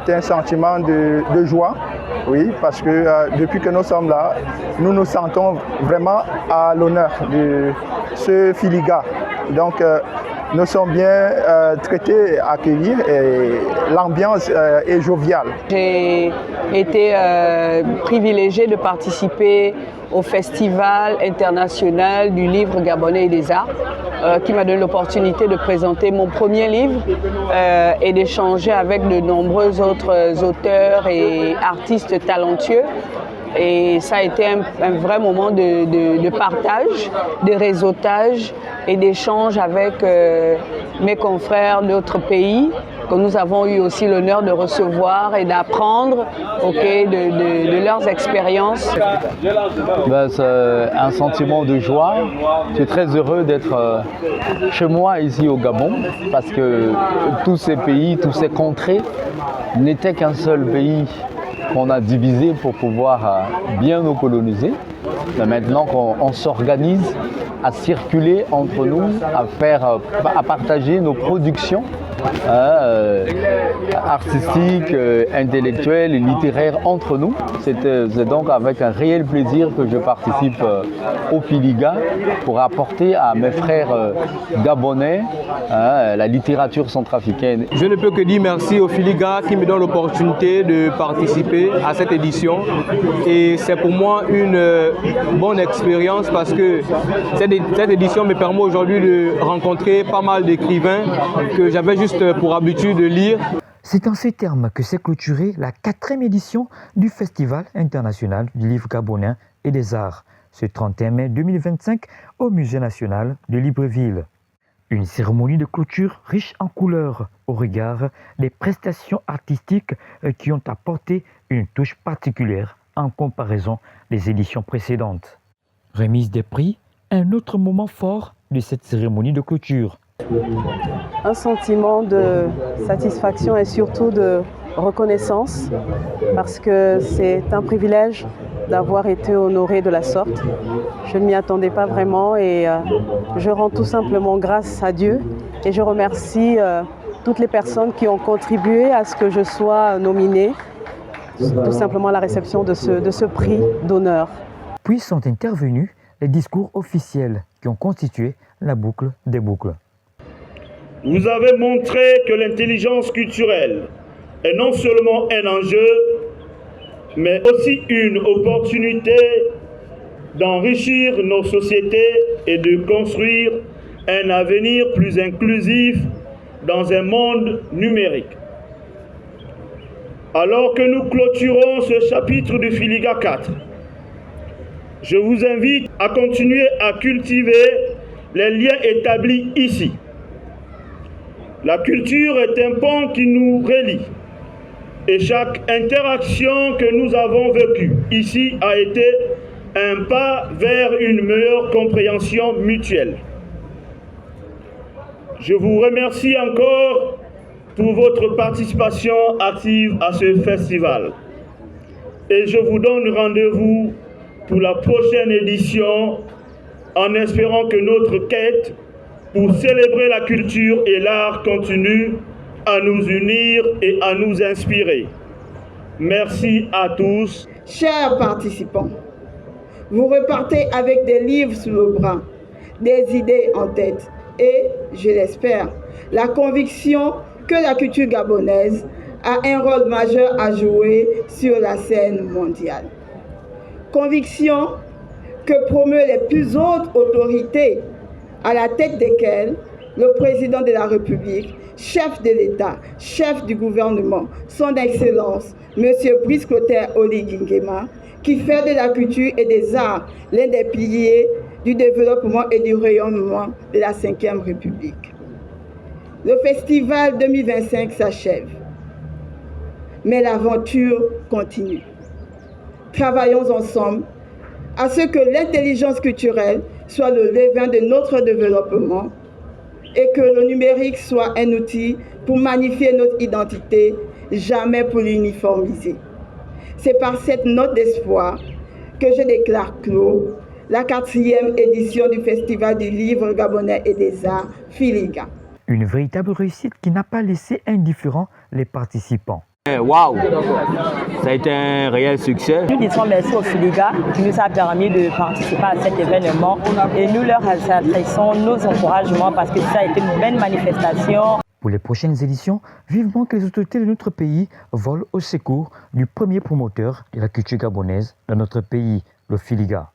c'est un sentiment de joie, oui, parce que depuis que nous sommes là, nous nous sentons vraiment à l'honneur de ce Filiga. Donc, nous sommes bien traités, accueillis et l'ambiance est joviale. J'ai été privilégiée de participer au Festival international du livre gabonais et des arts qui m'a donné l'opportunité de présenter mon premier livre et d'échanger avec de nombreux autres auteurs et artistes talentueux. Et ça a été un vrai moment de partage, de réseautage et d'échange avec mes confrères d'autres pays que nous avons eu aussi l'honneur de recevoir et d'apprendre de leurs expériences. C'est un sentiment de joie. Je suis très heureux d'être chez moi ici au Gabon parce que tous ces pays, toutes ces contrées n'étaient qu'un seul pays qu'on a divisé pour pouvoir bien nous coloniser. Mais maintenant qu'on s'organise à circuler entre nous, à partager nos productions artistiques, intellectuelles et littéraires entre nous. C'est donc avec un réel plaisir que je participe au Filiga pour apporter à mes frères gabonais la littérature centrafricaine. Je ne peux que dire merci au Filiga qui me donne l'opportunité de participer à cette édition. Et c'est pour moi une bonne expérience parce que cette édition me permet aujourd'hui de rencontrer pas mal d'écrivains que j'avais juste pour habitude de lire. C'est en ces termes que s'est clôturée la 4e édition du Festival international du livre gabonais et des arts, ce 31 mai 2025 au Musée national de Libreville. Une cérémonie de clôture riche en couleurs au regard des prestations artistiques qui ont apporté une touche particulière en comparaison des éditions précédentes. Remise des prix, un autre moment fort de cette cérémonie de clôture. Un sentiment de satisfaction et surtout de reconnaissance parce que c'est un privilège d'avoir été honoré de la sorte. Je ne m'y attendais pas vraiment et je rends tout simplement grâce à Dieu et je remercie toutes les personnes qui ont contribué à ce que je sois nominée, tout simplement à la réception de ce prix d'honneur. Puis sont intervenus les discours officiels qui ont constitué la boucle des boucles. Vous avez montré que l'intelligence culturelle est non seulement un enjeu, mais aussi une opportunité d'enrichir nos sociétés et de construire un avenir plus inclusif dans un monde numérique. Alors que nous clôturons ce chapitre du Filiga 4, je vous invite à continuer à cultiver les liens établis ici. La culture est un pont qui nous relie et chaque interaction que nous avons vécue ici a été un pas vers une meilleure compréhension mutuelle. Je vous remercie encore pour votre participation active à ce festival et je vous donne rendez-vous pour la prochaine édition en espérant que notre quête pour célébrer la culture et l'art continue à nous unir et à nous inspirer. Merci à tous. Chers participants, vous repartez avec des livres sous le bras, des idées en tête et, je l'espère, la conviction que la culture gabonaise a un rôle majeur à jouer sur la scène mondiale. Conviction que promeut les plus hautes autorités, à la tête desquelles le président de la République, chef de l'État, chef du gouvernement, son Excellence, M. Brice Clotaire Oligui Nguema, qui fait de la culture et des arts l'un des piliers du développement et du rayonnement de la Ve République. Le festival 2025 s'achève, mais l'aventure continue. Travaillons ensemble à ce que l'intelligence culturelle soit le levain de notre développement et que le numérique soit un outil pour magnifier notre identité, jamais pour l'uniformiser. C'est par cette note d'espoir que je déclare clos la 4e édition du Festival du livre gabonais et des arts, Filiga. Une véritable réussite qui n'a pas laissé indifférents les participants. Waouh, ça a été un réel succès. Nous disons merci au Filiga qui nous a permis de participer à cet événement et nous leur adressons nos encouragements parce que ça a été une belle manifestation. Pour les prochaines éditions, vivement que les autorités de notre pays volent au secours du premier promoteur de la culture gabonaise dans notre pays, le Filiga.